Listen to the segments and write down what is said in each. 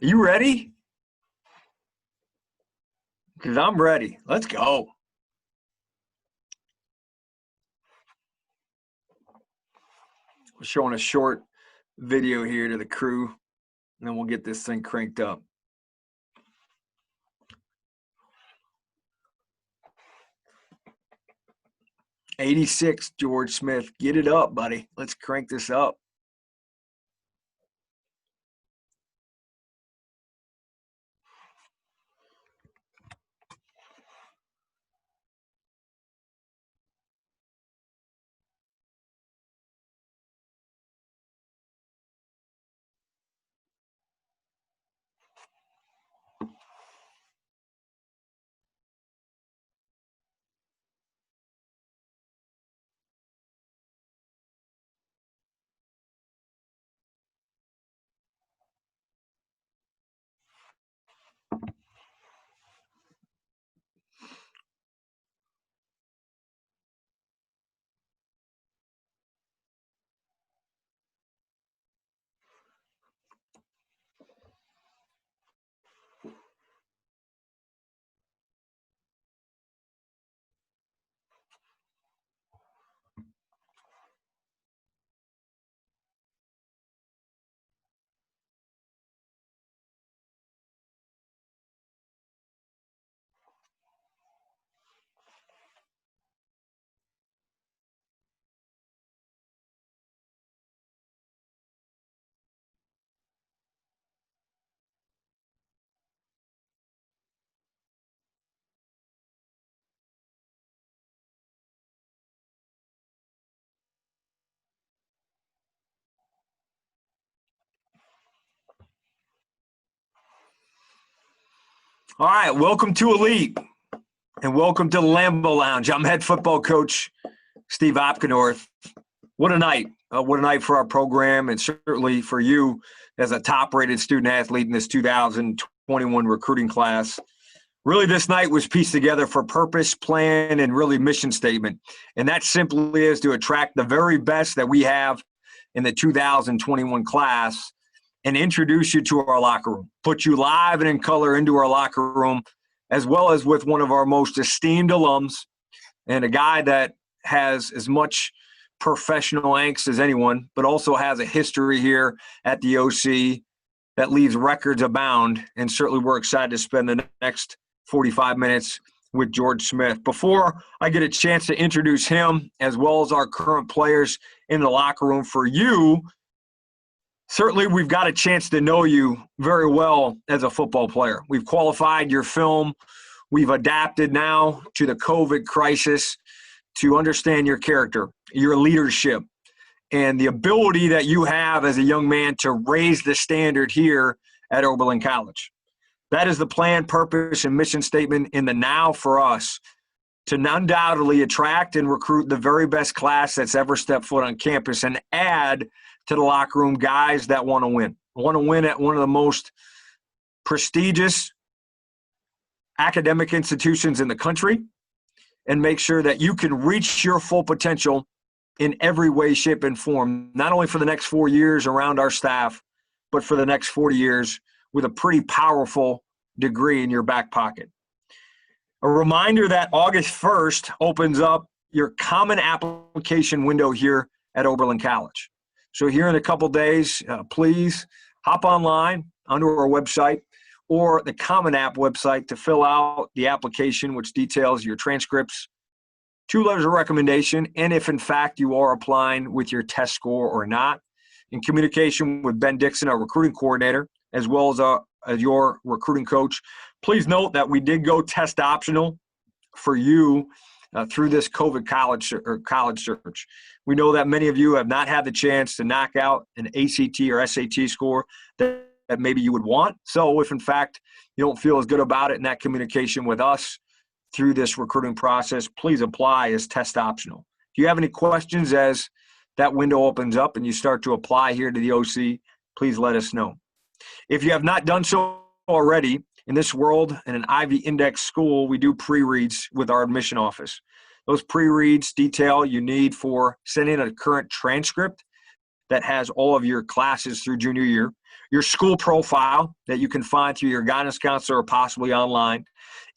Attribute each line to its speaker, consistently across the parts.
Speaker 1: Are you ready? Because I'm ready. Let's go. We're showing a short video here to the crew, and then we'll get this thing cranked up. '86, George Smith. Get it up, buddy. Let's crank this up. All right, welcome to Elite, and welcome to the Lambeau Lounge. I'm head football coach Steve Opkenorth. What a night. What a night for our program, and certainly for you as a top-rated student-athlete in this 2021 recruiting class. Really, this night was pieced together for purpose, plan, and really mission statement. And that simply is to attract the very best that we have in the 2021 class and introduce you to our locker room, put you live and in color into our locker room, as well as with one of our most esteemed alums and a guy that has as much professional angst as anyone, but also has a history here at the OC that leaves records abound. And certainly we're excited to spend the next 45 minutes with George Smith. Before I get a chance to introduce him, as well as our current players in the locker room for you, certainly we've got a chance to know you very well as a football player. We've qualified your film. We've adapted now to the COVID crisis to understand your character, your leadership, and the ability that you have as a young man to raise the standard here at Oberlin College. That is the plan, purpose, and mission statement in the now for us to undoubtedly attract and recruit the very best class that's ever stepped foot on campus and add to the locker room guys that want to win at one of the most prestigious academic institutions in the country, and make sure that you can reach your full potential in every way, shape, and form, not only for the next 4 years around our staff, but for the next 40 years with a pretty powerful degree in your back pocket. A reminder that August 1st opens up your common application window here at Oberlin College. So here in a couple days, please hop online onto our website or the Common App website to fill out the application, which details your transcripts, 2 letters of recommendation, and if in fact you are applying with your test score or not, in communication with Ben Dixon, our recruiting coordinator, as well as your recruiting coach. Please note that we did go test optional for you through this COVID college search. We know that many of you have not had the chance to knock out an ACT or SAT score that maybe you would want. So if in fact you don't feel as good about it in that communication with us through this recruiting process, please apply as test optional. If you have any questions as that window opens up and you start to apply here to the OC, please let us know. If you have not done so already, in this world, in an Ivy Index school, we do pre-reads with our admission office. Those pre-reads detail you need for sending a current transcript that has all of your classes through junior year, your school profile that you can find through your guidance counselor or possibly online,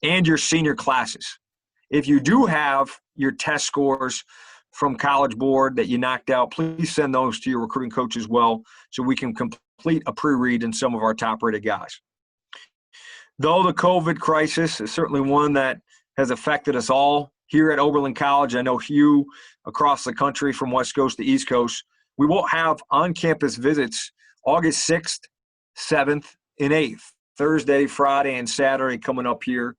Speaker 1: and your senior classes. If you do have your test scores from College Board that you knocked out, please send those to your recruiting coach as well so we can complete a pre-read in some of our top-rated guys. Though the COVID crisis is certainly one that has affected us all here at Oberlin College, I know you across the country from West Coast to East Coast, we will have on-campus visits August 6th, 7th, and 8th, Thursday, Friday, and Saturday coming up here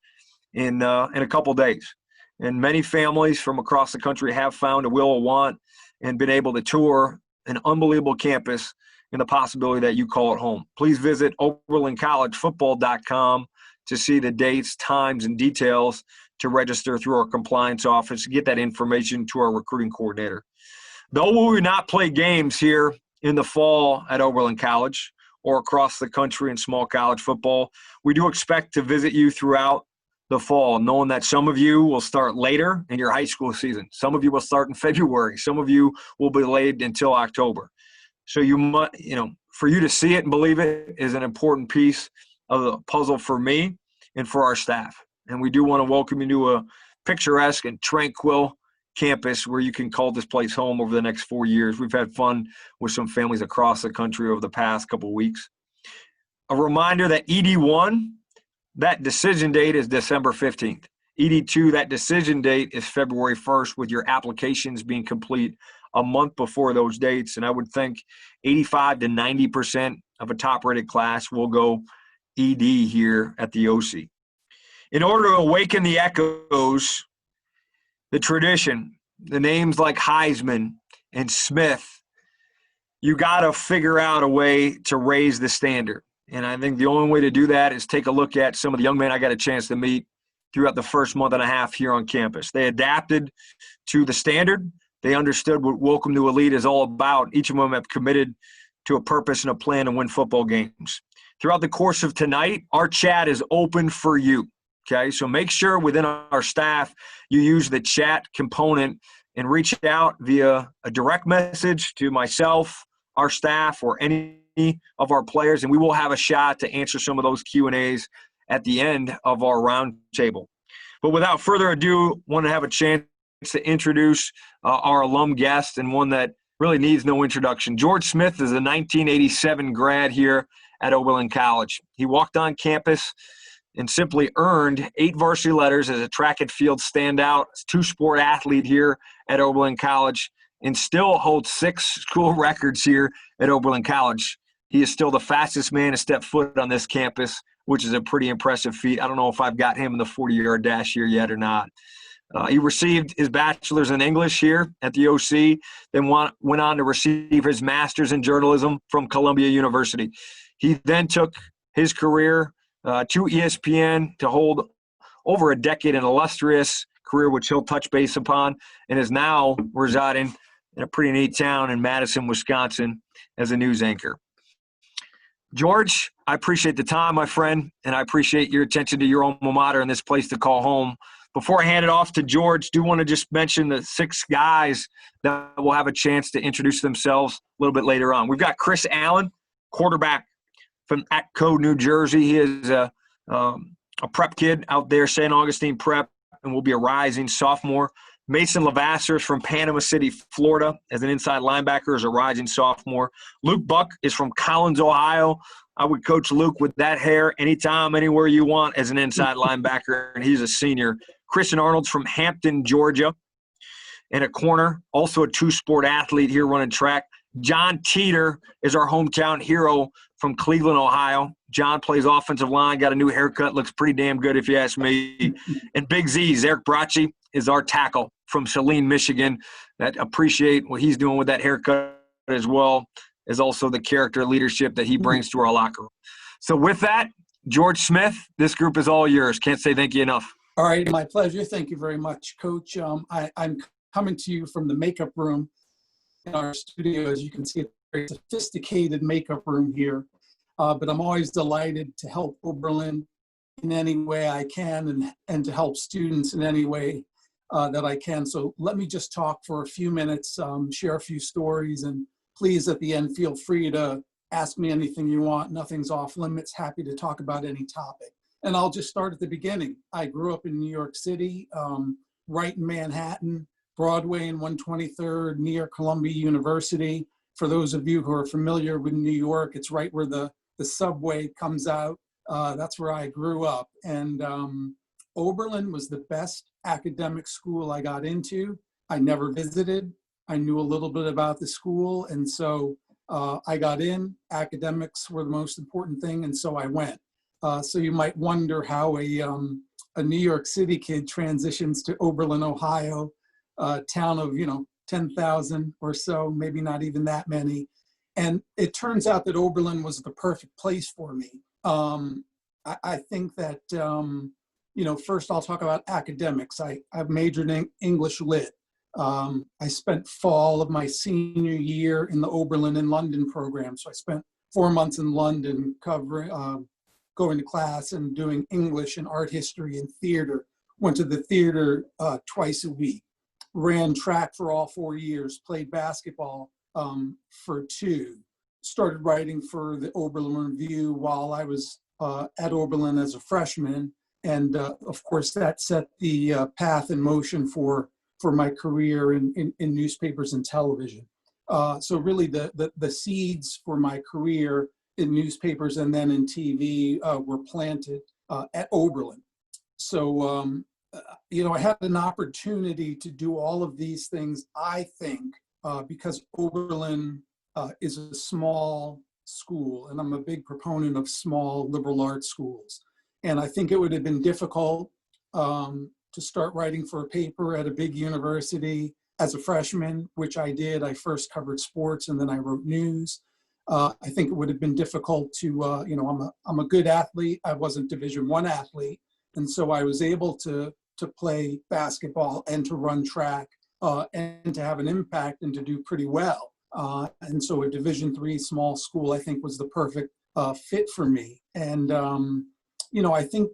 Speaker 1: in a couple days. And many families from across the country have found a will, a want, and been able to tour an unbelievable campus and the possibility that you call it home. Please visit OberlinCollegeFootball.com to see the dates, times, and details to register through our compliance office, get that information to our recruiting coordinator. Though we will not play games here in the fall at Oberlin College or across the country in small college football, we do expect to visit you throughout the fall, knowing that some of you will start later in your high school season. Some of you will start in February. Some of you will be delayed until October. So for you to see it and believe it is an important piece of the puzzle for me and for our staff. And we do want to welcome you to a picturesque and tranquil campus where you can call this place home over the next 4 years. We've had fun with some families across the country over the past couple of weeks. A reminder that ED1, that decision date is December 15th. ED2, that decision date is February 1st, with your applications being complete a month before those dates. And I would think 85 to 90% of a top-rated class will go ED here at the OC. In order to awaken the echoes, the tradition, the names like Heisman and Smith, you got to figure out a way to raise the standard. And I think the only way to do that is take a look at some of the young men I got a chance to meet throughout the first month and a half here on campus. They adapted to the standard. They understood what Welcome to Elite is all about. Each of them have committed to a purpose and a plan to win football games. Throughout the course of tonight, our chat is open for you, okay? So make sure within our staff you use the chat component and reach out via a direct message to myself, our staff, or any of our players, and we will have a shot to answer some of those Q&As at the end of our roundtable. But without further ado, want to have a chance to introduce our alum guest, and one that really needs no introduction. George Smith is a 1987 grad here at Oberlin College. He walked on campus and simply earned 8 varsity letters as a track and field standout, two-sport athlete here at Oberlin College, and still holds 6 school records here at Oberlin College. He is still the fastest man to step foot on this campus, which is a pretty impressive feat. I don't know if I've got him in the 40-yard dash here yet or not. He received his bachelor's in English here at the OC, then went on to receive his master's in journalism from Columbia University. He then took his career to ESPN to hold over a decade, an illustrious career which he'll touch base upon, and is now residing in a pretty neat town in Madison, Wisconsin as a news anchor. George, I appreciate the time, my friend, and I appreciate your attention to your alma mater and this place to call home. Before I hand it off to George, do want to just mention the 6 guys that will have a chance to introduce themselves a little bit later on. We've got Chris Allen, quarterback from Atco, New Jersey. He is a prep kid out there, St. Augustine Prep, and will be a rising sophomore. Mason Lavasser is from Panama City, Florida, as an inside linebacker, as a rising sophomore. Luke Buck is from Collins, Ohio. I would coach Luke with that hair anytime, anywhere you want as an inside linebacker, and he's a senior. Christian Arnold's from Hampton, Georgia, and a corner, also a two-sport athlete here running track. John Teeter is our hometown hero from Cleveland, Ohio. John plays offensive line, got a new haircut, looks pretty damn good if you ask me. And Big Z, Eric Bracci, is our tackle from Saline, Michigan, that appreciate what he's doing with that haircut as well, as also the character leadership that he brings to our locker room. So with that, George Smith, this group is all yours. Can't say thank you enough.
Speaker 2: All right, my pleasure. Thank you very much, Coach. I'm coming to you from the makeup room in our studio. As you can see, it's a very sophisticated makeup room here. But I'm always delighted to help Oberlin in any way I can, and to help students in any way that I can. So let me just talk for a few minutes, share a few stories, and please at the end feel free to ask me anything you want. Nothing's off limits. Happy to talk about any topic. And I'll just start at the beginning. I grew up in New York City, right in Manhattan, Broadway and 123rd, near Columbia University. For those of you who are familiar with New York, it's right where the subway comes out. That's where I grew up. And Oberlin was the best academic school I got into. I never visited. I knew a little bit about the school. And so I got in. Academics were the most important thing. And so I went. So you might wonder how a New York City kid transitions to Oberlin, Ohio, a town of, 10,000 or so, maybe not even that many. And it turns out that Oberlin was the perfect place for me. I think that, first I'll talk about academics. I've majored in English Lit. I spent fall of my senior year in the Oberlin in London program. So I spent 4 months in London covering, going to class and doing English and art history and theater. Went to the theater twice a week. Ran track for all 4 years, played basketball for 2. Started writing for the Oberlin Review while I was at Oberlin as a freshman. And of course, that set the path in motion for my career in newspapers and television. So really the seeds for my career in newspapers and then in TV were planted at Oberlin. So, I had an opportunity to do all of these things, I think, because Oberlin is a small school, and I'm a big proponent of small liberal arts schools. And I think it would have been difficult to start writing for a paper at a big university as a freshman, which I did. I first covered sports and then I wrote news. I think it would have been difficult to, I'm a good athlete. I wasn't Division I athlete. And so I was able to play basketball and to run track and to have an impact and to do pretty well. And so a Division III small school, I think, was the perfect fit for me. And, I think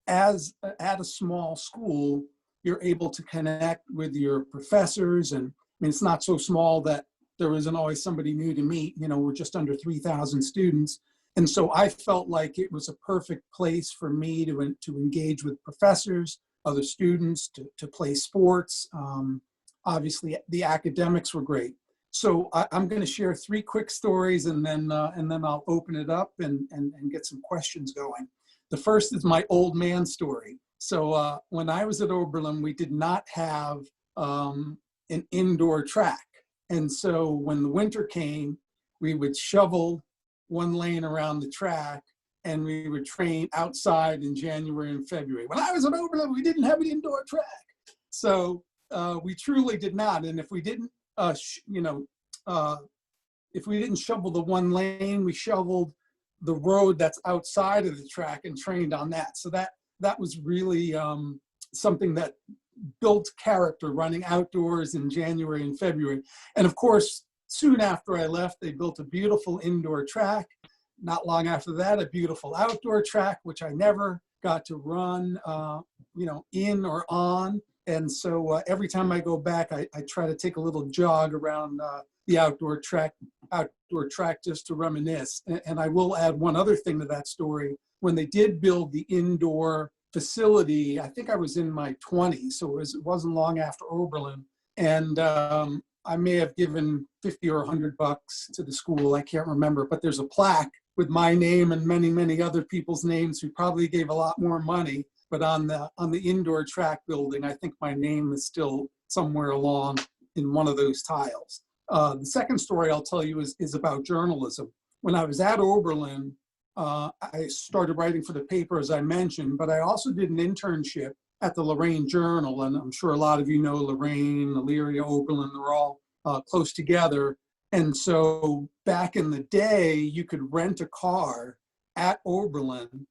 Speaker 2: as at a small school, you're able to connect with your professors. And it's not so small that there isn't always somebody new to meet. We're just under 3,000 students. And so I felt like it was a perfect place for me to engage with professors, other students, to play sports. Obviously, the academics were great. So I'm going to share 3 quick stories, and then I'll open it up and get some questions going. The first is my old man story. So when I was at Oberlin, we did not have an indoor track. And so when the winter came, we would shovel 1 lane around the track, and we would train outside in January and February. When I was at Oberlin, we didn't have an indoor track. So we truly did not. And if we didn't, if we didn't shovel the 1 lane, we shoveled the road that's outside of the track and trained on that. So that was really something that built character, running outdoors in January and February. And of course, soon after I left, they built a beautiful indoor track. Not long after that, a beautiful outdoor track, which I never got to run, in or on. And so every time I go back, I try to take a little jog around the outdoor track just to reminisce. And I will add one other thing to that story. When they did build the indoor facility, I think I was in my 20s, so it wasn't long after Oberlin. And I may have given $50 or $100 to the school, I can't remember, but there's a plaque with my name and many, many other people's names who probably gave a lot more money. But on the indoor track building, I think my name is still somewhere along in one of those tiles. The second story I'll tell you is about journalism. When I was at Oberlin, I started writing for the paper, as I mentioned, but I also did an internship at the Lorraine Journal. And I'm sure a lot of you know Lorraine, Elyria, Oberlin, they're all close together. And so back in the day, you could rent a car at Oberlin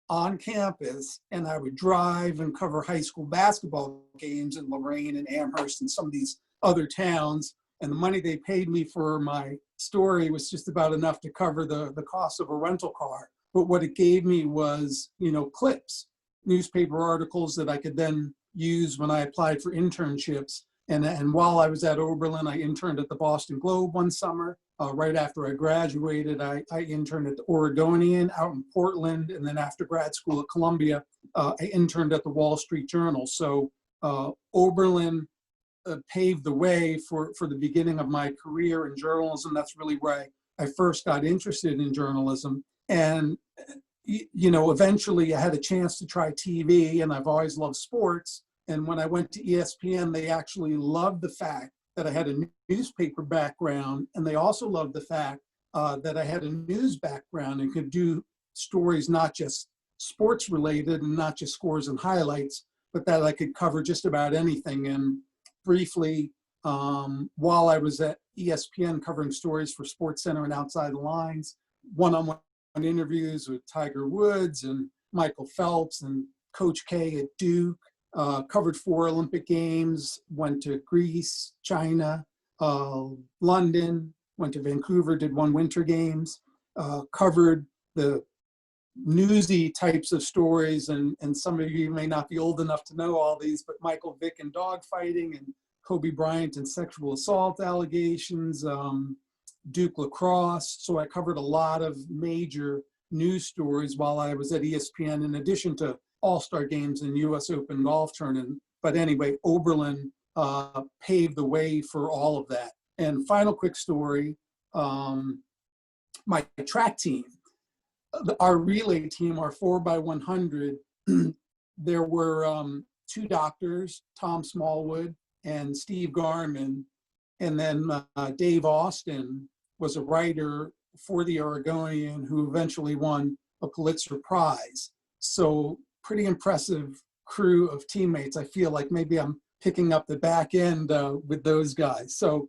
Speaker 2: on campus, and I would drive and cover high school basketball games in Lorraine and Amherst and some of these other towns. And the money they paid me for my story was just about enough to cover the cost of a rental car. But what it gave me was, clips, newspaper articles that I could then use when I applied for internships. And while I was at Oberlin, I interned at the Boston Globe one summer. Right after I graduated, I interned at the Oregonian out in Portland. And then after grad school at Columbia, I interned at the Wall Street Journal. So Oberlin paved the way for the beginning of my career in journalism. That's really where I first got interested in journalism. And, eventually I had a chance to try TV, and I've always loved sports. And when I went to ESPN, they actually loved the fact that I had a newspaper background, and they also loved the fact that I had a news background and could do stories not just sports related and not just scores and highlights, but that I could cover just about anything. And briefly, while I was at ESPN covering stories for SportsCenter and Outside the Lines, one-on-one interviews with Tiger Woods and Michael Phelps and Coach K at Duke, covered 4 Olympic Games, went to Greece, China, London, went to Vancouver, did 1 Winter Games, covered the newsy types of stories, and some of you may not be old enough to know all these, but Michael Vick and dogfighting, and Kobe Bryant and sexual assault allegations, Duke lacrosse. So I covered a lot of major news stories while I was at ESPN, in addition to All-Star games and US Open golf tournament. But anyway, Oberlin paved the way for all of that. And final quick story, my track team, our relay team, our 4x100, there were 2 doctors, Tom Smallwood and Steve Garman, and then Dave Austin was a writer for the Oregonian who eventually won a Pulitzer Prize. So pretty impressive crew of teammates. I feel like maybe I'm picking up the back end with those guys. So,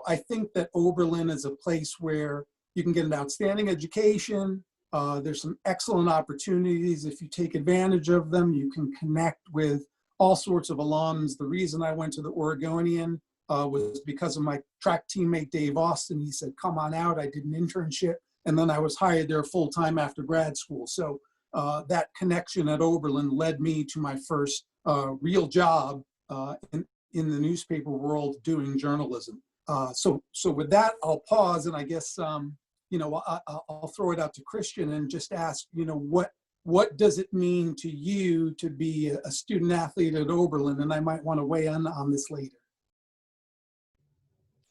Speaker 2: I think that Oberlin is a place where you can get an outstanding education. There's some excellent opportunities. If you take advantage of them, you can connect with all sorts of alums. The reason I went to the Oregonian was because of my track teammate, Dave Austin. He said, come on out. I did an internship, and then I was hired there full-time after grad school. So that connection at Oberlin led me to my first real job in the newspaper world doing journalism. So with that, I'll pause, and I guess, I'll throw it out to Christian and just ask, what does it mean to you to be a student athlete at Oberlin? And I might want to weigh in on this later.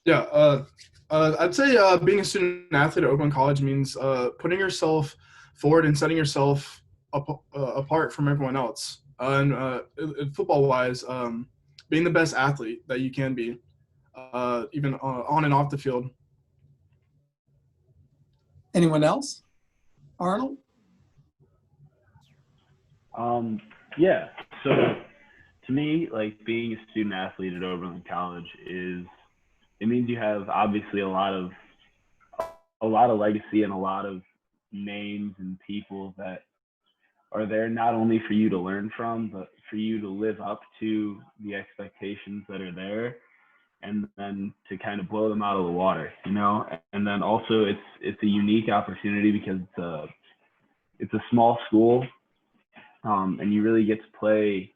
Speaker 3: Yeah, I'd say being a student athlete at Oberlin College means putting yourself forward and setting yourself apart from everyone else. And football-wise, being the best athlete that you can be, even on and off the field.
Speaker 2: Anyone else? Arnold?
Speaker 4: Yeah, so to me, like, being a student athlete at Oberlin College it means you have obviously a lot of legacy and a lot of names and people that are there not only for you to learn from, but for you to live up to the expectations that are there, and then to kind of blow them out of the water, And then also it's a unique opportunity because it's a small school, and you really get to play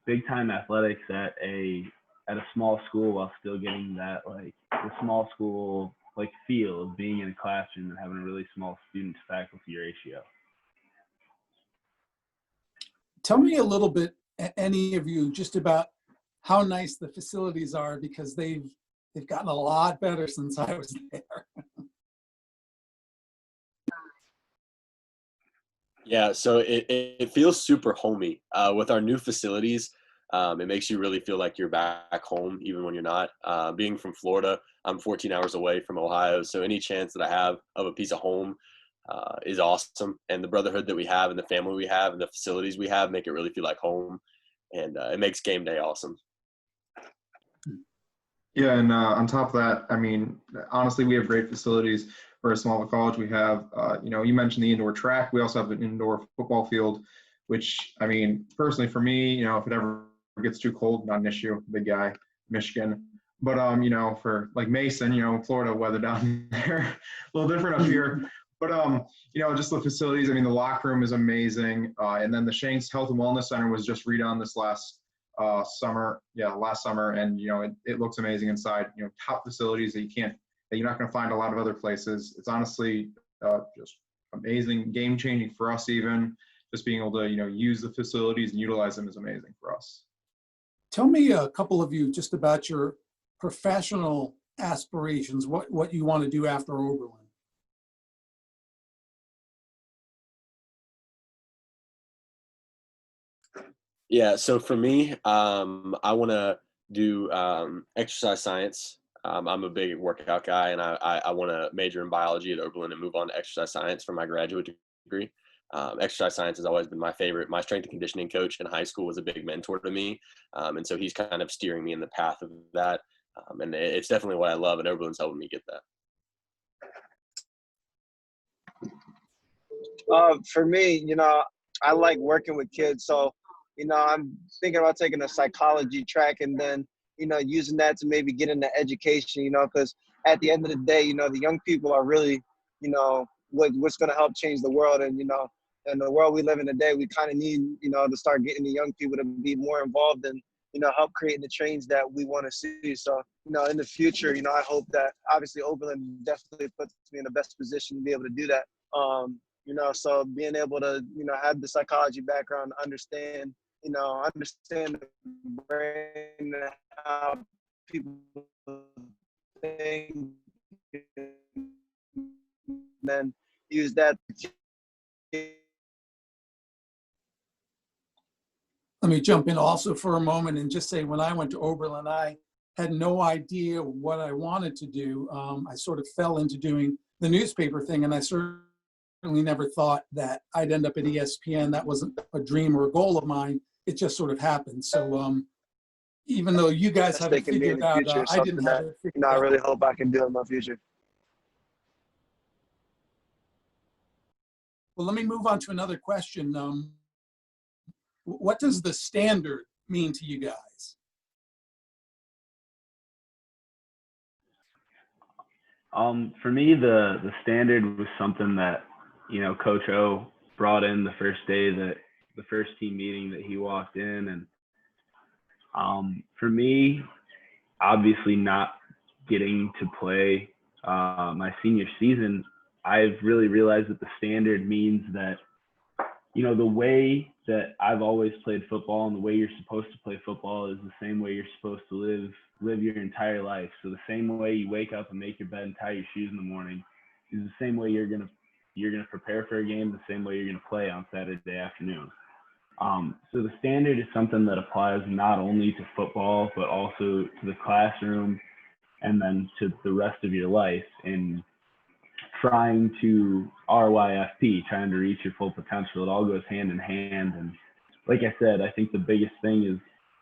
Speaker 4: big time athletics at a small school while still getting that, like, the small school like feel of being in a classroom and having a really small student to faculty ratio.
Speaker 2: Tell me a little bit, any of you, just about how nice the facilities are, because they've gotten a lot better since I was there.
Speaker 5: Yeah, so it feels super homey with our new facilities. It makes you really feel like you're back home, even when you're not. Being from Florida, I'm 14 hours away from Ohio, so any chance that I have of a piece of home is awesome. And the brotherhood that we have and the family we have and the facilities we have make it really feel like home, and it makes game day awesome.
Speaker 6: Yeah, and on top of that, I mean, honestly, we have great facilities for a smaller college. We have, you mentioned the indoor track. We also have an indoor football field, which, I mean, personally for me, if it ever gets too cold, not an issue, big guy, Michigan. But, for like Mason, Florida weather down there, a little different up here. But, just the facilities, I mean, the locker room is amazing. And then the Shanks Health and Wellness Center was just redone this last last summer, and it looks amazing inside. Top facilities that you're not going to find a lot of other places. It's honestly just amazing, game changing for us. Even just being able to use the facilities and utilize them is amazing for us.
Speaker 2: Tell me, a couple of you, just about your professional aspirations, what you want to do after Oberlin.
Speaker 5: Yeah, so for me, I want to do exercise science. I'm a big workout guy, and I want to major in biology at Oberlin and move on to exercise science for my graduate degree. Exercise science has always been my favorite. My strength and conditioning coach in high school was a big mentor to me, and so he's kind of steering me in the path of that. And it's definitely what I love, and Oberlin's helping me get that.
Speaker 7: For me, I like working with kids, so I'm thinking about taking a psychology track and then using that to maybe get into education, because at the end of the day, the young people are really what's going to help change the world. And in the world we live in today, we kind of need to start getting the young people to be more involved and help create the change that we want to see. So in the future, I hope that obviously Oberlin definitely puts me in the best position to be able to do that. So being able to have the psychology background, understand the brain and how people think, and then use that.
Speaker 2: Let me jump in also for a moment and just say, when I went to Oberlin, I had no idea what I wanted to do. I sort of fell into doing the newspaper thing, and I certainly never thought that I'd end up at ESPN. That wasn't a dream or a goal of mine. It just sort of happened. So even though you guys have it figured out, I didn't have it figured out.
Speaker 7: I really hope I can do in my future.
Speaker 2: Well, let me move on to another question. What does the standard mean to you guys?
Speaker 4: For me, the standard was something that, Coach O brought in the first day the first team meeting that he walked in. And for me, obviously not getting to play my senior season, I've really realized that the standard means that, the way that I've always played football and the way you're supposed to play football is the same way you're supposed to live your entire life. So the same way you wake up and make your bed and tie your shoes in the morning is the same way you're gonna prepare for a game, the same way you're gonna play on Saturday afternoon. So the standard is something that applies not only to football, but also to the classroom and then to the rest of your life in trying to RYFP, trying to reach your full potential. It all goes hand in hand. And like I said, I think the biggest thing is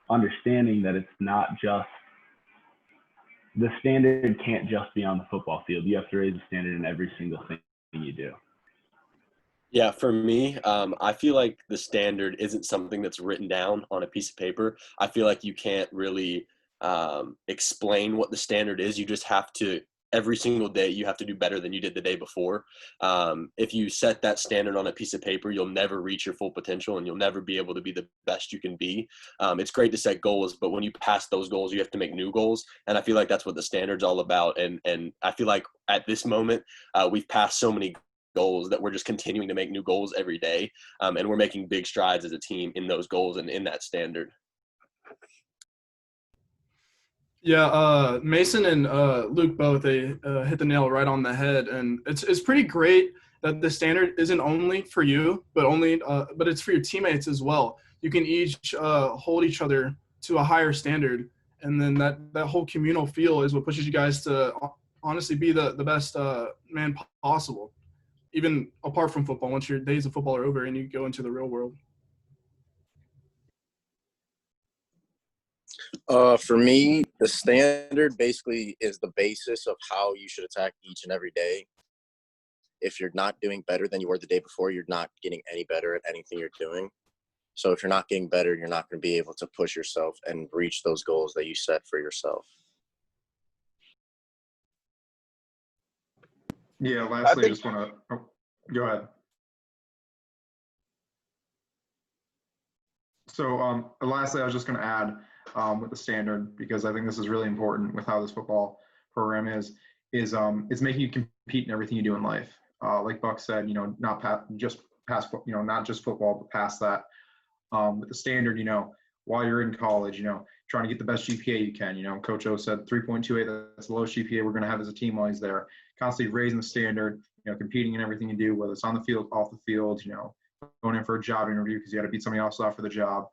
Speaker 4: understanding that it's not just, the standard can't just be on the football field. You have to raise the standard in every single thing you do.
Speaker 5: Yeah, for me, I feel like the standard isn't something that's written down on a piece of paper. I feel like you can't really explain what the standard is. You just have to, every single day, you have to do better than you did the day before. If you set that standard on a piece of paper, you'll never reach your full potential and you'll never be able to be the best you can be. It's great to set goals, but when you pass those goals, you have to make new goals. And I feel like that's what the standard's all about. And I feel like at this moment, we've passed so many goals that we're just continuing to make new goals every day. And we're making big strides as a team in those goals and in that standard.
Speaker 3: Yeah, Mason and Luke both, they hit the nail right on the head. And it's pretty great that the standard isn't only for you, but it's for your teammates as well. You can each hold each other to a higher standard. And then that whole communal feel is what pushes you guys to honestly be the best man possible, even apart from football, once your days of football are over and you go into the real world.
Speaker 8: For me, the standard basically is the basis of how you should attack each and every day. If you're not doing better than you were the day before, you're not getting any better at anything you're doing. So if you're not getting better, you're not going to be able to push yourself and reach those goals that you set for yourself.
Speaker 6: Yeah, lastly, I just want to go ahead. So lastly, I was just going to add with the standard, because I think this is really important with how this football program is it's making you compete in everything you do in life. Like Buck said, not just past, not just football, but past that. With the standard, while you're in college, trying to get the best GPA you can. Coach O said 3.28, that's the lowest GPA we're going to have as a team while he's there. Constantly raising the standard, competing in everything you do, whether it's on the field, off the field, going in for a job interview because you got to beat somebody else out for the job.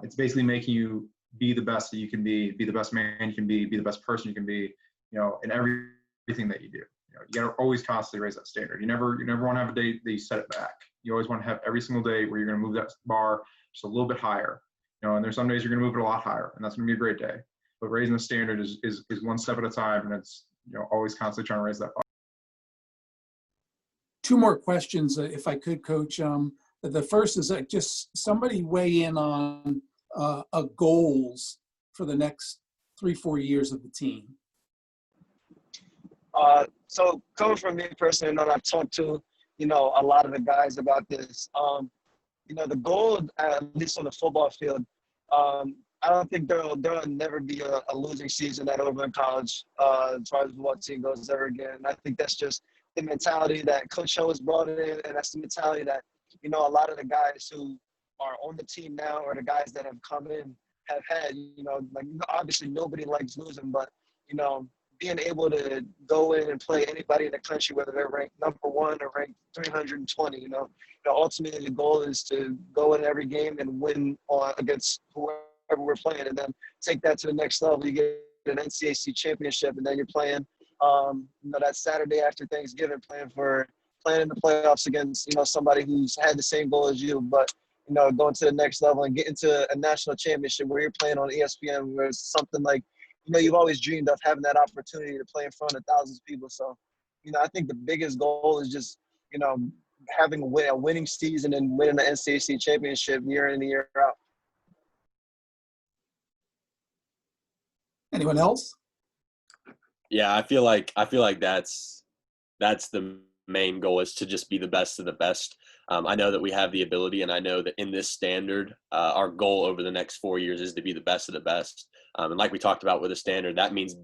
Speaker 6: It's basically making you be the best that you can be the best man you can be the best person you can be, in everything that you do. You got to always constantly raise that standard. You never want to have a day that you set it back. You always want to have every single day where you're going to move that bar just a little bit higher. And there's some days you're going to move it a lot higher, and that's going to be a great day. But raising the standard is one step at a time, and it's always constantly trying to raise that bar.
Speaker 2: Two more questions, if I could, Coach. The first is just somebody weigh in on goals for the next 3-4 years of the team.
Speaker 7: So coming from me personally, I've talked to, a lot of the guys about this. The goal, at least on the football field, I don't think there'll never be a losing season at Oberlin College as far as what team goes ever again. I think that's just the mentality that Coach O has brought in, and that's the mentality that, a lot of the guys who are on the team now or the guys that have come in have had. Obviously nobody likes losing, but, being able to go in and play anybody in the country, whether they're ranked number 1 or ranked 320, ultimately the goal is to go in every game and win against whoever we're playing, and then take that to the next level. You get an NCAC championship, and then you're playing, that Saturday after Thanksgiving, playing in the playoffs against, somebody who's had the same goal as you, but, going to the next level and getting to a national championship where you're playing on ESPN, where it's something like, you've always dreamed of having that opportunity to play in front of thousands of people. So, I think the biggest goal is just, having a winning season and winning the NCAC championship year in and year out.
Speaker 2: Anyone else?
Speaker 5: Yeah, I feel like that's the main goal, is to just be the best of the best. I know that we have the ability, and I know that in this standard, our goal over the next 4 years is to be the best of the best. And like we talked about with the standard, that means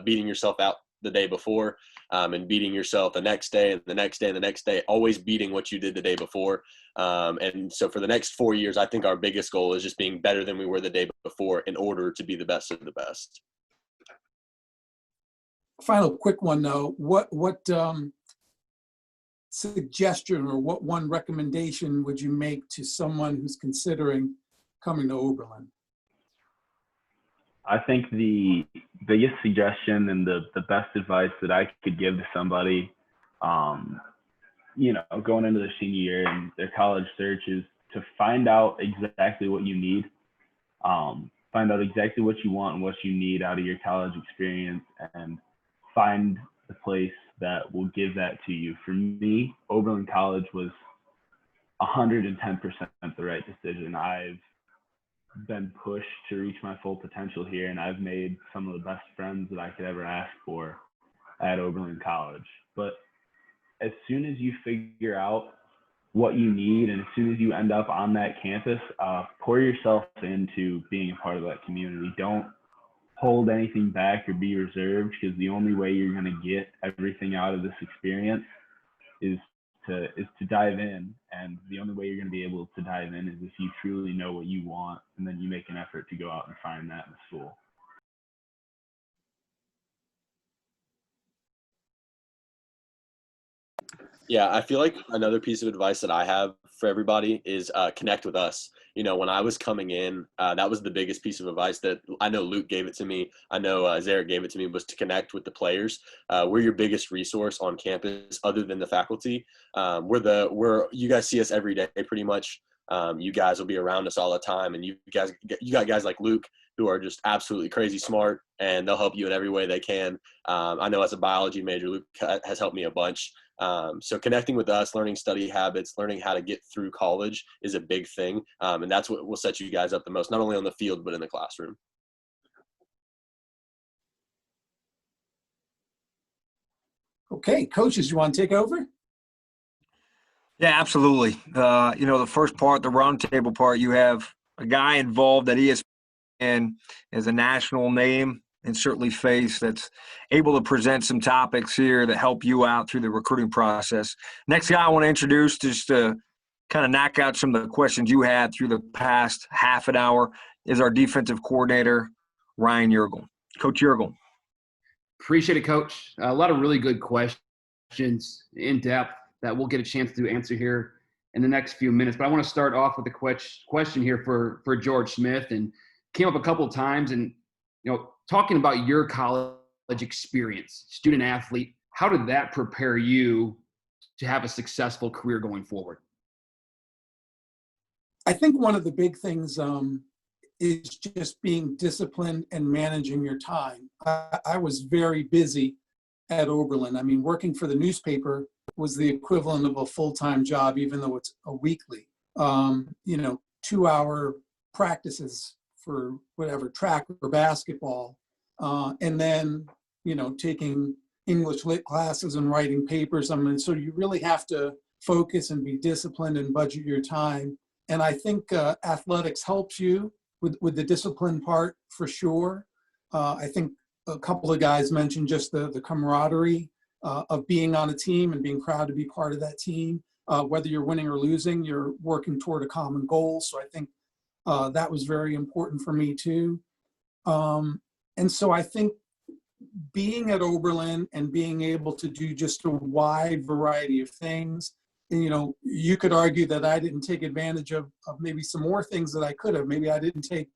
Speaker 5: beating yourself out the day before, and beating yourself the next day and the next day and the next day, always beating what you did the day before. And so for the next 4 years, I think our biggest goal is just being better than we were the day before in order to be the best of the best.
Speaker 2: Final quick one, though. What suggestion or what one recommendation would you make to someone who's considering coming to Oberlin?
Speaker 4: I think the biggest suggestion and the best advice that I could give to somebody, going into their senior year and their college search, is to find out exactly what you need. Find out exactly what you want and what you need out of your college experience, and find the place that will give that to you. For me, Oberlin College was 110% the right decision. I've been pushed to reach my full potential here, and I've made some of the best friends that I could ever ask for at Oberlin College. But as soon as you figure out what you need, and as soon as you end up on that campus, pour yourself into being a part of that community. Don't hold anything back or be reserved, because the only way you're going to get everything out of this experience is to dive in. And the only way you're going to be able to dive in is if you truly know what you want, and then you make an effort to go out and find that in the school.
Speaker 5: Yeah, I feel like another piece of advice that I have for everybody is connect with us. When I was coming in, that was the biggest piece of advice that I know Luke gave it to me. I know Zarek gave it to me, was to connect with the players. We're your biggest resource on campus other than the faculty. You guys see us every day pretty much. You guys will be around us all the time, and you got guys like Luke who are just absolutely crazy smart, and they'll help you in every way they can. I know as a biology major, Luke has helped me a bunch. So connecting with us, learning study habits, learning how to get through college is a big thing. And that's what will set you guys up the most, not only on the field, but in the classroom.
Speaker 2: Okay, coaches, you want to take over?
Speaker 1: Yeah, absolutely. The first part, the roundtable part, you have a guy involved at ESPN as a national name and certainly face that's able to present some topics here that help you out through the recruiting process. Next guy I want to introduce, just to kind of knock out some of the questions you had through the past half an hour, is our defensive coordinator, Ryan Yergel. Coach Yergel.
Speaker 9: Appreciate it, Coach. A lot of really good questions in depth that we'll get a chance to answer here in the next few minutes. But I want to start off with a question here for George Smith, and came up a couple of times. And, talking about your college experience, student athlete, how did that prepare you to have a successful career going forward?
Speaker 2: I think one of the big things is just being disciplined and managing your time. I was very busy at Oberlin. I mean, working for the newspaper was the equivalent of a full-time job, even though it's a weekly. 2-hour practices for whatever, track or basketball. And then, taking English lit classes and writing papers. I mean, so you really have to focus and be disciplined and budget your time. And I think athletics helps you with the discipline part for sure. I think a couple of guys mentioned just the camaraderie of being on a team and being proud to be part of that team. Whether you're winning or losing, you're working toward a common goal. So I think that was very important for me too. And so I think being at Oberlin and being able to do just a wide variety of things, and, you could argue that I didn't take advantage of maybe some more things that I could have. Maybe I didn't take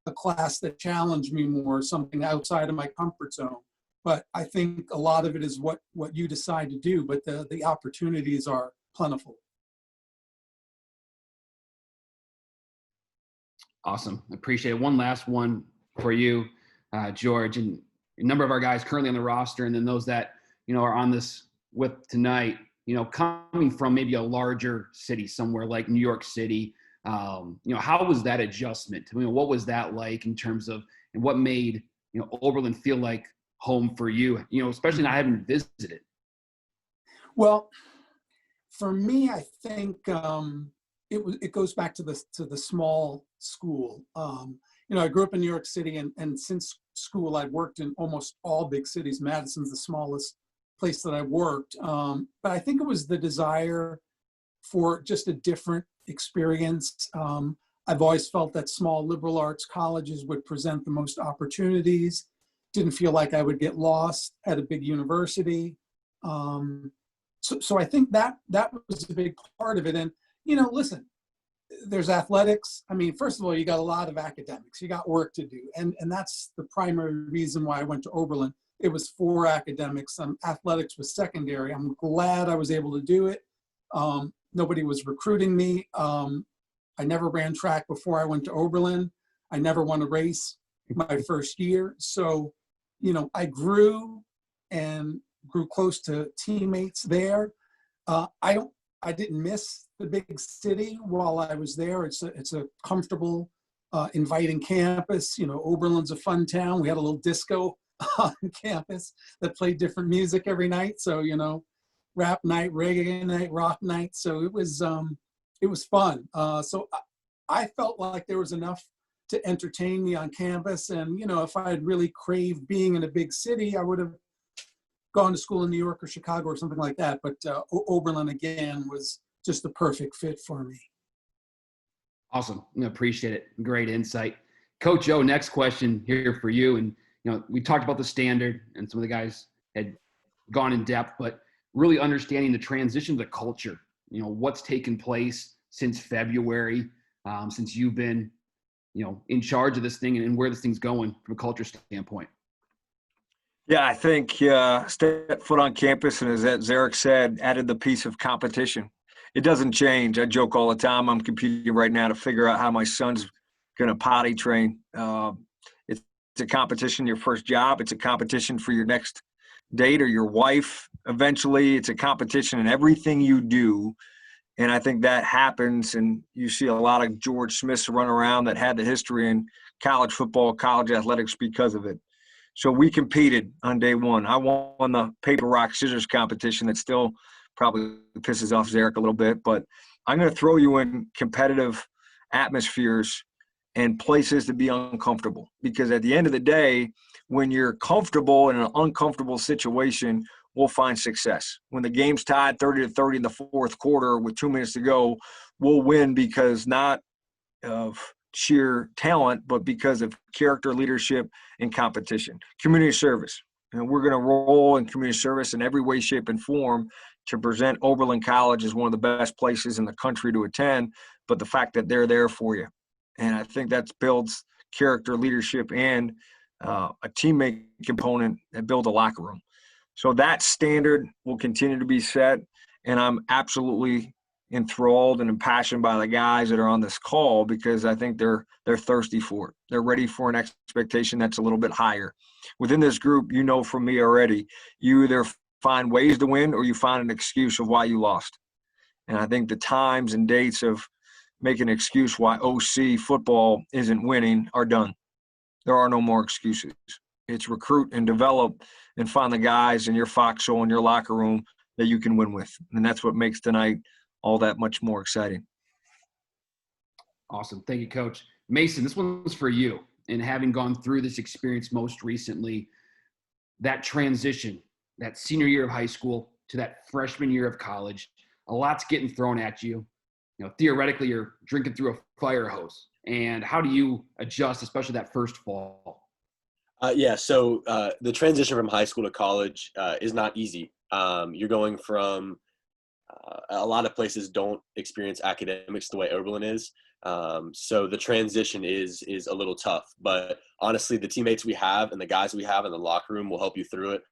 Speaker 2: a class that challenged me more, something outside of my comfort zone. But I think a lot of it is what you decide to do, but the opportunities are plentiful.
Speaker 9: Awesome. Appreciate it. One last one for you, George, and a number of our guys currently on the roster, and then those that, are on this with tonight, coming from maybe a larger city somewhere like New York City, how was that adjustment? What was that like in terms of, and what made, Oberlin feel like home for you, especially not having visited?
Speaker 2: Well, for me, I think it goes back to the small school. I grew up in New York City, and since school, I've worked in almost all big cities. Madison's the smallest place that I worked. But I think it was the desire for just a different experience. I've always felt that small liberal arts colleges would present the most opportunities. Didn't feel like I would get lost at a big university. So I think that was a big part of it. And, listen, there's athletics. I mean, first of all, you got a lot of academics. You got work to do. And that's the primary reason why I went to Oberlin. It was for academics. Athletics was secondary. I'm glad I was able to do it. Nobody was recruiting me. I never ran track before I went to Oberlin. I never won a race my first year. So, I grew close to teammates there. I didn't miss the big city while I was there. It's a comfortable, inviting campus. Oberlin's a fun town. We had a little disco on campus that played different music every night. So, rap night, reggae night, rock night. So it was fun. So I felt like there was enough to entertain me on campus. And, if I had really craved being in a big city, I would have gone to school in New York or Chicago or something like that. But Oberlin, again, was just the perfect fit for me.
Speaker 9: Awesome. I appreciate it. Great insight. Coach O, next question here for you. And, we talked about the standard, and some of the guys had gone in depth, but really understanding the transition to the culture, what's taken place since February, since you've been, in charge of this thing, and where this thing's going from a culture standpoint.
Speaker 1: Yeah, I think step foot on campus, and as Zarek said, added the piece of competition. It doesn't change. I joke all the time. I'm competing right now to figure out how my son's going to potty train. It's a competition, your first job. It's a competition for your next date or your wife. Eventually, it's a competition in everything you do. And I think that happens, and you see a lot of George Smiths run around that had the history in college football, college athletics because of it. So we competed on day one. I won the paper, rock, scissors competition that still probably pisses off Zarek a little bit. But I'm going to throw you in competitive atmospheres and places to be uncomfortable. Because at the end of the day, when you're comfortable in an uncomfortable situation, we'll find success. When the game's tied 30-30 in the fourth quarter with 2 minutes to go, we'll win because not of sheer talent, but because of character, leadership, and competition. Community service. And we're going to roll in community service in every way, shape, and form to present Oberlin College as one of the best places in the country to attend, but the fact that they're there for you. And I think that builds character, leadership, and a teammate component that builds a locker room. So that standard will continue to be set, and I'm absolutely enthralled and impassioned by the guys that are on this call because I think they're thirsty for it. They're ready for an expectation that's a little bit higher. Within this group, you know from me already, you either find ways to win or you find an excuse of why you lost. And I think the times and dates of making an excuse why OC football isn't winning are done. There are no more excuses. It's recruit and develop and find the guys in your foxhole in your locker room that you can win with. And that's what makes tonight all that much more exciting.
Speaker 9: Awesome. Thank you, Coach. Mason, this one's for you. And having gone through this experience most recently, that transition, that senior year of high school to that freshman year of college, a lot's getting thrown at you. You know, theoretically, you're drinking through a fire hose. And how do you adjust, especially that first fall?
Speaker 5: So the transition from high school to college is not easy. You're going from a lot of places don't experience academics the way Oberlin is. So the transition is a little tough. But honestly, the teammates we have and the guys we have in the locker room will help you through it.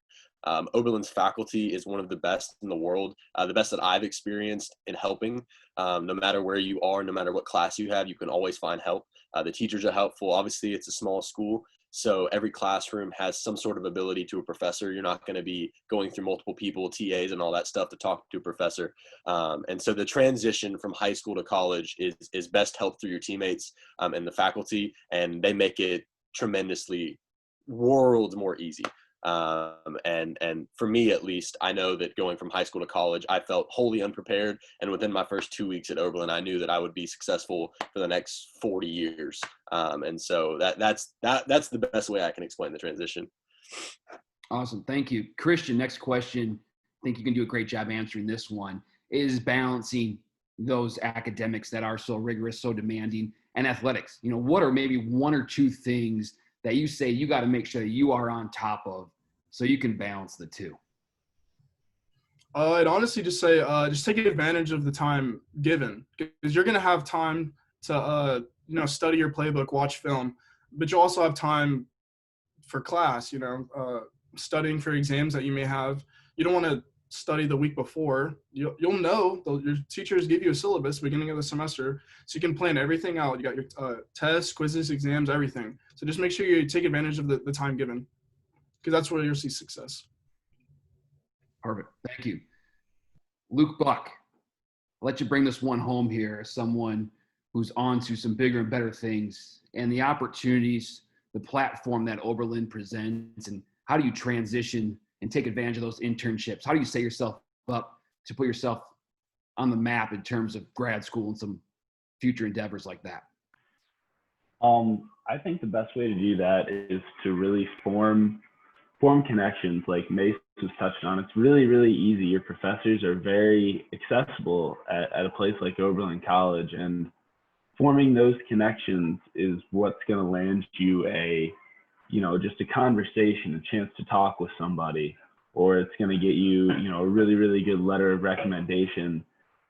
Speaker 5: Oberlin's faculty is one of the best in the world, the best that I've experienced in helping. No matter where you are, no matter what class you have, you can always find help. The teachers are helpful. Obviously, it's a small school, so every classroom has some sort of ability to a professor. You're not going to be going through multiple people, TAs, and all that stuff to talk to a professor. And so the transition from high school to college is best helped through your teammates and the faculty, and they make it tremendously worlds more easy. And for me, at least, I know that going from high school to college, I felt wholly unprepared. And within my first 2 weeks at Oberlin, I knew that I would be successful for the next 40 years. And so that's the best way I can explain the transition.
Speaker 9: Awesome. Thank you. Christian, next question. I think you can do a great job answering this one, is balancing those academics that are so rigorous, so demanding, and athletics. You know, what are maybe one or two things that you say you got to make sure that you are on top of so you can balance the two?
Speaker 3: I'd honestly just say just take advantage of the time given, because you're going to have time to study your playbook, watch film, but you also have time for class, studying for exams that you may have. You don't want to study the week before. You'll know your teachers give you a syllabus beginning of the semester, so you can plan everything out. You got your tests, quizzes, exams, everything. So just make sure you take advantage of the time given, because that's where you'll see success.
Speaker 9: Perfect. Thank you. Luke Buck, I'll let you bring this one home here as someone who's on to some bigger and better things and the opportunities, the platform that Oberlin presents, and how do you transition and take advantage of those internships? How do you set yourself up to put yourself on the map in terms of grad school and some future endeavors like that?
Speaker 4: I think the best way to do that is to really form connections, like Mace was touched on. It's really, really easy. Your professors are very accessible at a place like Oberlin College, and forming those connections is what's going to land you just a conversation, a chance to talk with somebody, or it's going to get you, a really, really good letter of recommendation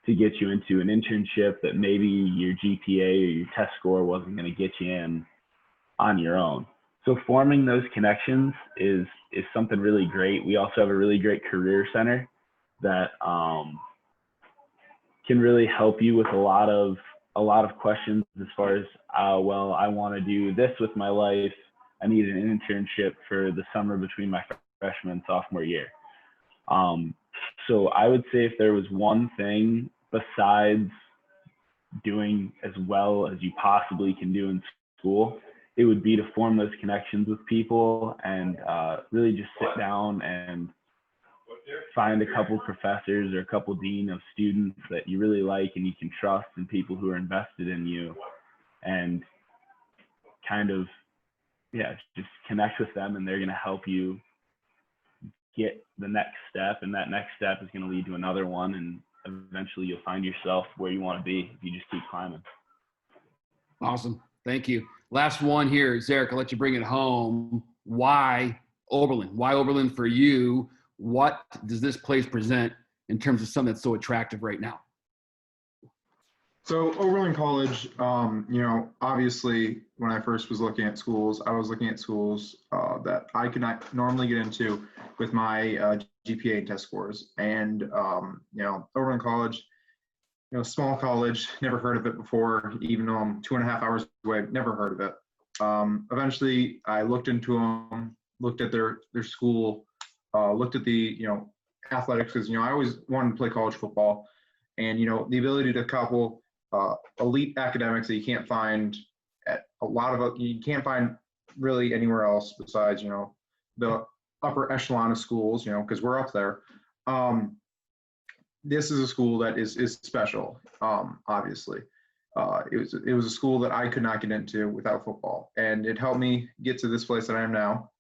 Speaker 4: to get you into an internship that maybe your GPA or your test score wasn't going to get you in on your own. So forming those connections is something really great. We also have a really great career center that can really help you with a lot of questions as far as, I want to do this with my life. I need an internship for the summer between my freshman and sophomore year. So I would say if there was one thing besides doing as well as you possibly can do in school, it would be to form those connections with people and really just sit down and find a couple professors or a couple dean of students that you really like and you can trust, and people who are invested in you, and kind of, just connect with them, and they're going to help you get the next step. And that next step is going to lead to another one. And eventually you'll find yourself where you want to be if you just keep climbing.
Speaker 9: Awesome. Thank you. Last one here, Zarek, I'll let you bring it home. Why Oberlin? Why Oberlin for you? What does this place present in terms of something that's so attractive right now?
Speaker 6: So Oberlin College, obviously when I first was looking at schools, I was looking at schools that I could not normally get into with my GPA and test scores. And, Oberlin College, small college, never heard of it before, even though I'm 2.5 hours away, never heard of it. Eventually I looked into them, looked at their school, looked at the, athletics, because, I always wanted to play college football, and, the ability to couple elite academics that you can't find at you can't find really anywhere else besides, the upper echelon of schools, because we're up there. This is a school that is special, obviously. It was a school that I could not get into without football, and it helped me get to this place that I am now.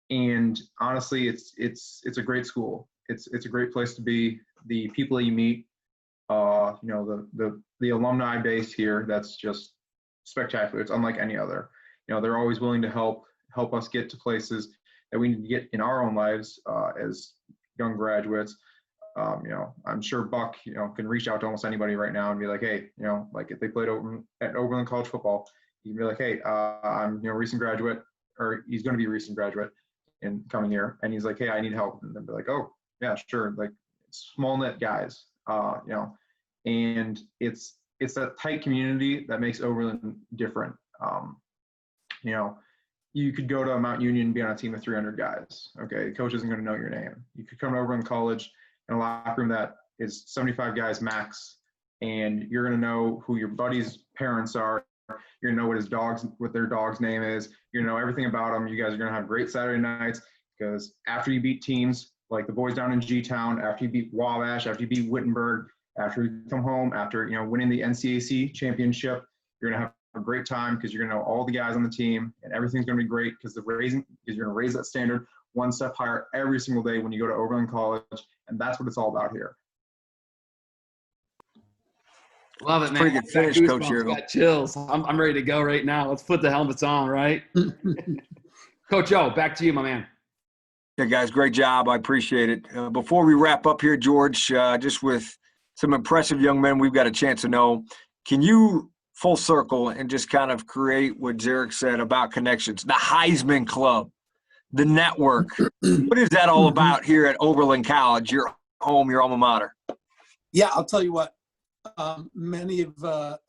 Speaker 6: And honestly, it's a great school. It's a great place to be. The people that you meet, the alumni base here, that's just spectacular. It's unlike any other. They're always willing to help us get to places that we need to get in our own lives as young graduates. I'm sure Buck, can reach out to almost anybody right now and be like, hey, like if they played at Oberlin College Football, you can be like, hey, I'm, a recent graduate, or he's going to be a recent graduate in coming year. And he's like, hey, I need help. And then be like, oh yeah, sure. Like small knit guys, and it's that tight community that makes Oberlin different. You could go to Mount Union and be on a team of 300 guys. Okay. The coach isn't going to know your name. You could come to Oberlin College in a locker room that is 75 guys max, and you're going to know who your buddy's parents are. You're going to know what their dog's name is. You're going to know everything about them. You guys are going to have great Saturday nights, because after you beat teams like the boys down in G-Town, after you beat Wabash, after you beat Wittenberg, after you come home, after, winning the NCAC championship, you're going to have a great time, because you're going to know all the guys on the team, and everything's going to be great, because you're going to raise that standard one step higher every single day when you go to Oberlin College. And that's what it's all about here.
Speaker 9: Love it, man.
Speaker 1: Pretty good finish,
Speaker 9: Got
Speaker 1: Coach
Speaker 9: goosebumps,
Speaker 1: Hero.
Speaker 9: got chills. I'm ready to go right now. Let's put the helmets on, right? Coach O, back to you, my man.
Speaker 1: Yeah, guys, great job. I appreciate it. Before we wrap up here, George, just with some impressive young men we've got a chance to know, can you full circle and just kind of create what Zarek said about connections, the Heisman Club, the network? What is that all about here at Oberlin College, your home, your alma mater?
Speaker 2: Yeah, I'll tell you what. A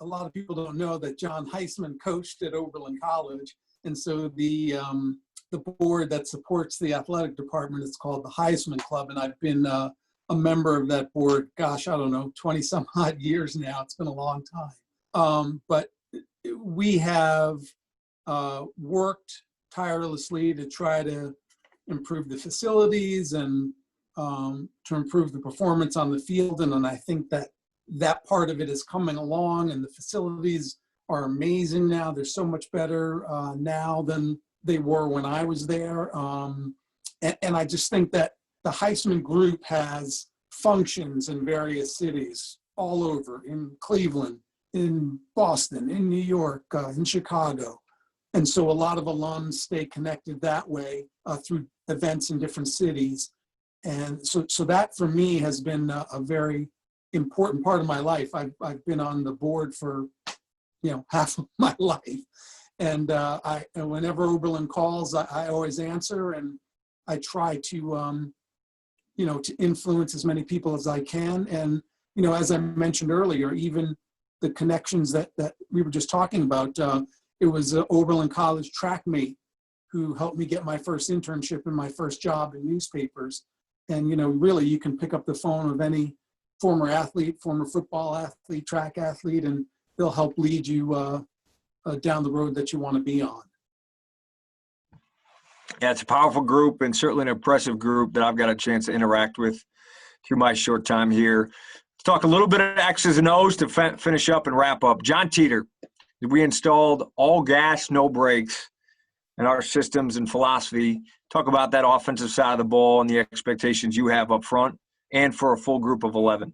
Speaker 2: lot of people don't know that John Heisman coached at Oberlin College, and so the board that supports the athletic department is called the Heisman Club, and I've been a member of that board. Gosh, I don't know, 20 some odd years now. It's been a long time. But we have worked tirelessly to try to improve the facilities and to improve the performance on the field, and I think that part of it is coming along, and the facilities are amazing now. They're so much better now than they were when I was there. And I just think that the Heisman Group has functions in various cities all over, in Cleveland, in Boston, in New York, in Chicago. And so a lot of alums stay connected that way through events in different cities. And so that for me has been a very important part of my life. I've been on the board for half of my life, and whenever Oberlin calls, I always answer, and I try to to influence as many people as I can. And as I mentioned earlier, even the connections that we were just talking about, it was an Oberlin College track mate who helped me get my first internship and my first job in newspapers. And really, you can pick up the phone of any former athlete, former football athlete, track athlete, and they'll help lead you down the road that you want to be on.
Speaker 1: Yeah, it's a powerful group, and certainly an impressive group that I've got a chance to interact with through my short time here. Let's talk a little bit of X's and O's to finish up and wrap up. John Teeter, We installed all gas, no brakes in our systems and philosophy. Talk about that offensive side of the ball and the expectations you have up front and for a full group of 11.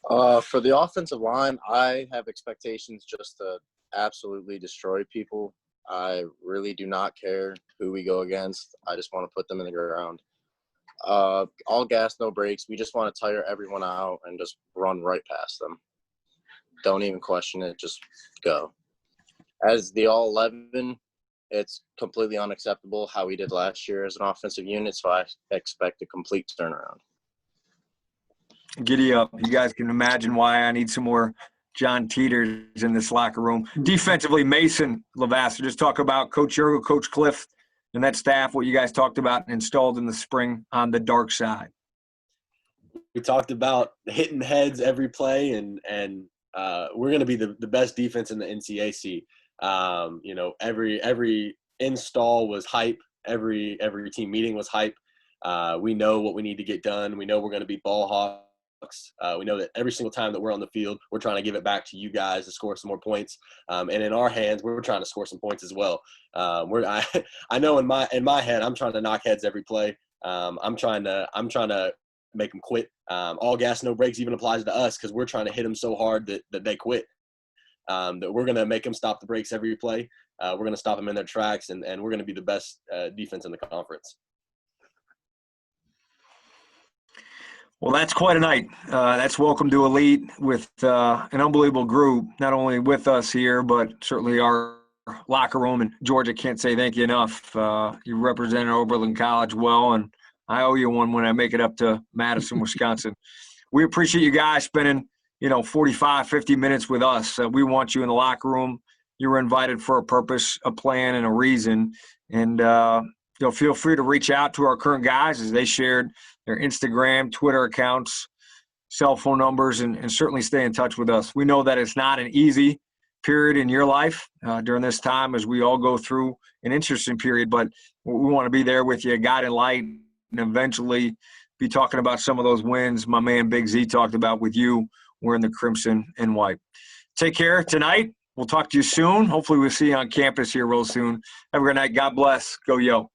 Speaker 8: For the offensive line, I have expectations just to absolutely destroy people. I really do not care who we go against. I just want to put them in the ground. All gas, no brakes. We just want to tire everyone out and just run right past them. Don't even question it. Just go. As the all 11, it's completely unacceptable how we did last year as an offensive unit, so I expect a complete turnaround.
Speaker 1: Giddy up. You guys can imagine why I need some more John Teeters in this locker room. Defensively, Mason Lavasser. Just talk about Coach Yergo, Coach Cliff, and that staff, what you guys talked about and installed in the spring on the dark side.
Speaker 5: We talked about hitting heads every play, and we're going to be the best defense in the NCAC. Every install was hype. Every team meeting was hype. We know what we need to get done. We know we're going to be ball hawks. We know that every single time that we're on the field, we're trying to give it back to you guys to score some more points. And in our hands, we're trying to score some points as well. I know in my head, I'm trying to knock heads every play. I'm trying to make them quit. All gas, no brakes even applies to us because we're trying to hit them so hard that they quit. That we're going to make them stop the brakes every play. We're going to stop them in their tracks, and we're going to be the best defense in the conference.
Speaker 1: Well, that's quite a night. That's Welcome to Elite with an unbelievable group, not only with us here, but certainly our locker room. And, George, I can't say thank you enough. You represented Oberlin College well, and I owe you one when I make it up to Madison, Wisconsin. We appreciate you guys spending, 45, 50 minutes with us. We want you in the locker room. You were invited for a purpose, a plan, and a reason. And feel free to reach out to our current guys as they shared their Instagram, Twitter accounts, cell phone numbers, and certainly stay in touch with us. We know that it's not an easy period in your life during this time as we all go through an interesting period, but we want to be there with you, guiding light, and eventually be talking about some of those wins my man Big Z talked about with you wearing the crimson and white. Take care tonight. We'll talk to you soon. Hopefully we'll see you on campus here real soon. Have a great night. God bless. Go Yo.